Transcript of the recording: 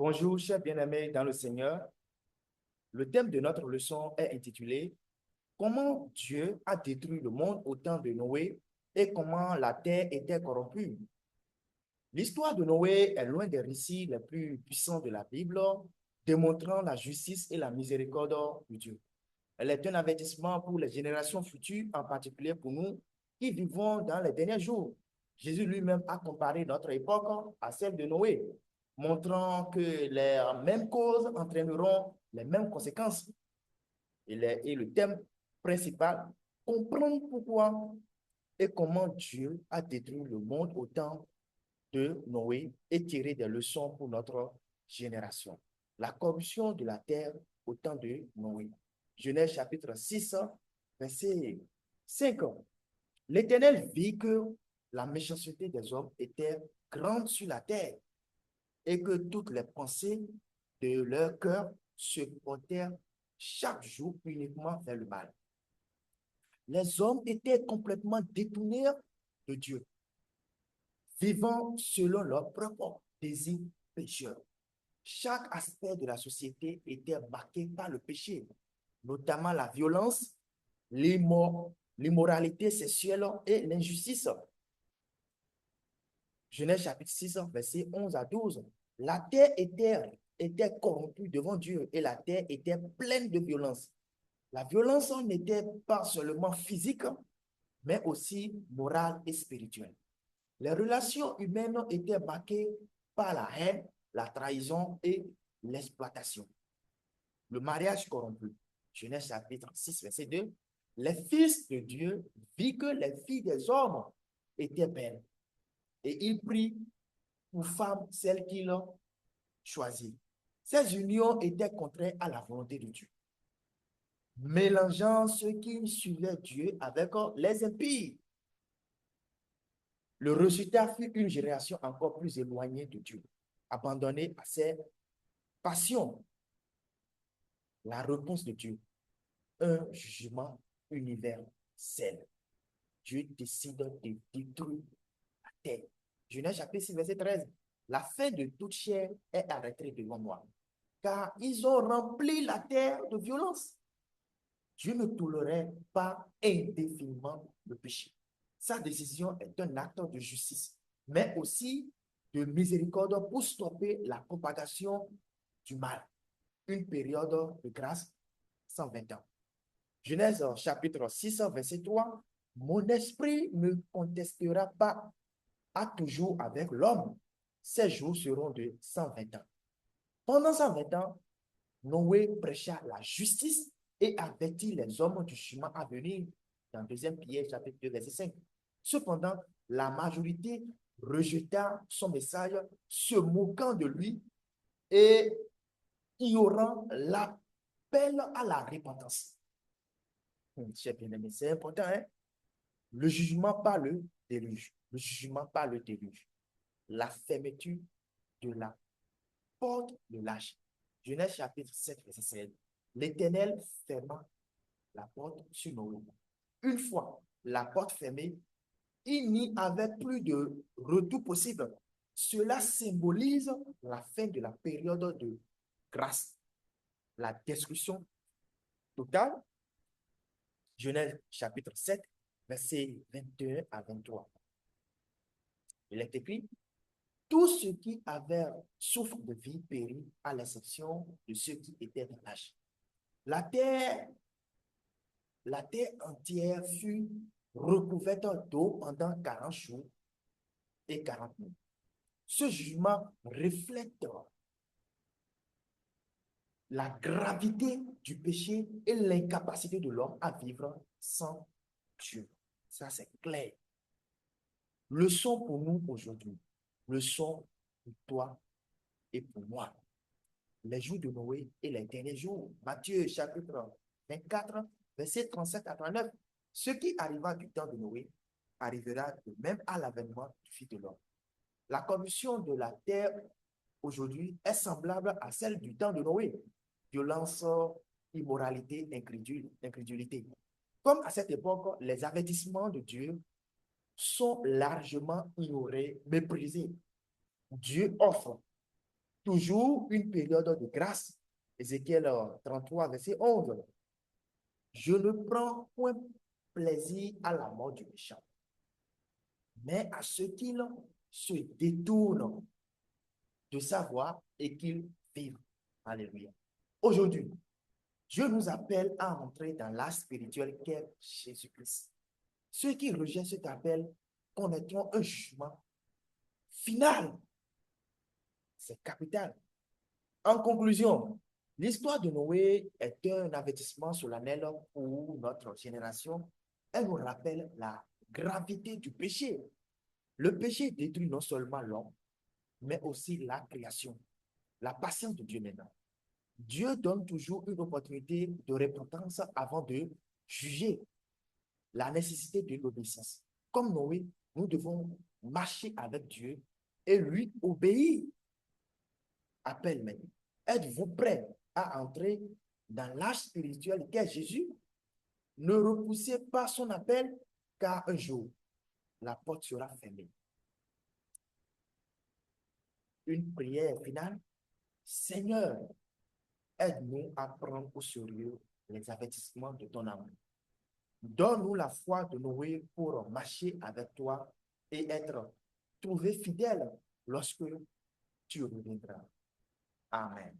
Bonjour, chers bien-aimés dans le Seigneur. Le thème de notre leçon est intitulé Comment Dieu a détruit le monde au temps de Noé et comment la terre était corrompue. L'histoire de Noé est l'un des récits les plus puissants de la Bible, démontrant la justice et la miséricorde de Dieu. Elle est un avertissement pour les générations futures, en particulier pour nous qui vivons dans les derniers jours. Jésus lui-même a comparé notre époque à celle de Noé, montrant que les mêmes causes entraîneront les mêmes conséquences. Et le thème principal, comprendre pourquoi et comment Dieu a détruit le monde au temps de Noé et tirer des leçons pour notre génération. La corruption de la terre au temps de Noé. Genèse chapitre 6, verset 5. L'Éternel vit que la méchanceté des hommes était grande sur la terre et que toutes les pensées de leur cœur se portèrent chaque jour uniquement vers le mal. Les hommes étaient complètement détournés de Dieu, vivant selon leurs propres désirs pécheurs. Chaque aspect de la société était marqué par le péché, notamment la violence, l'immoralité sexuelle et l'injustice. Genèse chapitre 6, verset 11 à 12. La terre était corrompue devant Dieu et la terre était pleine de violence. La violence n'était pas seulement physique, mais aussi morale et spirituelle. Les relations humaines étaient marquées par la haine, la trahison et l'exploitation. Le mariage corrompu. Genèse chapitre 6, verset 2. Les fils de Dieu virent que les filles des hommes étaient belles et ils prirent pour femme celles qu'ils ont choisies. Ces unions étaient contraires à la volonté de Dieu, mélangeant ceux qui suivaient Dieu avec les impies. Le résultat fut une génération encore plus éloignée de Dieu, abandonnée à ses passions. La réponse de Dieu, un jugement universel. Dieu décide de détruire la terre. Genèse chapitre 6, verset 13. La fin de toute chair est arrêtée devant moi, car ils ont rempli la terre de violence. Dieu ne tolérait pas indéfiniment le péché. Sa décision est un acte de justice, mais aussi de miséricorde pour stopper la propagation du mal. Une période de grâce 120 ans. Genèse chapitre 6, verset 3. Mon esprit ne contestera pas à toujours avec l'homme. Ses jours seront de 120 ans. Pendant 120 ans, Noé prêcha la justice et avertit les hommes du chemin à venir dans 2 Pierre chapitre 2, verset 5. Cependant, la majorité rejeta son message, se moquant de lui et ignorant l'appel à la repentance. Chers bien-aimés, c'est important, hein? Le jugement par le déluge. Le jugement par le déluge. La fermeture de la porte de l'âge. Genèse chapitre 7, verset 16. L'Éternel ferma la porte sur Noé. Une fois la porte fermée, il n'y avait plus de retour possible. Cela symbolise la fin de la période de grâce, la destruction totale. Genèse chapitre 7, verset 21 à 23. Il est écrit, tout ceux qui avaient souffre de vie périt, à l'exception de ceux qui étaient dans l'âge. La terre, la terre entière fut recouverte d'eau pendant 40 jours et 40 nuits. Ce jugement reflète la gravité du péché et l'incapacité de l'homme à vivre sans Dieu. Ça, c'est clair. Leçon pour nous aujourd'hui. Leçon pour toi et pour moi. Les jours de Noé et les derniers jours. Matthieu chapitre 24, verset 37 à 39. Ce qui arriva du temps de Noé arrivera de même à l'avènement du Fils de l'homme. La corruption de la terre aujourd'hui est semblable à celle du temps de Noé. Violence, immoralité, incrédulité. Comme à cette époque, les avertissements de Dieu sont largement ignorés, méprisés. Dieu offre Toujours une période de grâce. Ézéchiel 33, verset 11. Je ne prends point plaisir à la mort du méchant, mais à ce qu'il se détourne de sa voie et qu'il vive. Alléluia. Aujourd'hui, Dieu nous appelle à entrer dans l'âge spirituel qu'est Jésus-Christ. Ceux qui rejettent cet appel connaîtront un jugement final. C'est capital. En conclusion, l'histoire de Noé est un avertissement solennel pour notre génération. Elle nous rappelle la gravité du péché. Le péché détruit non seulement l'homme, mais aussi la création, la patience de Dieu maintenant. Dieu donne toujours une opportunité de repentance avant de juger la nécessité de l'obéissance. Comme Noé, nous devons marcher avec Dieu et lui obéir. Appelle maintenant. Êtes-vous prêt à entrer dans l'âge spirituel qu'est Jésus? Ne repoussez pas son appel, car un jour, la porte sera fermée. Une prière finale. Seigneur, aide-nous à prendre au sérieux les avertissements de ton amour. Donne-nous la foi de Noé pour marcher avec toi et être trouvé fidèle lorsque tu reviendras. Amen.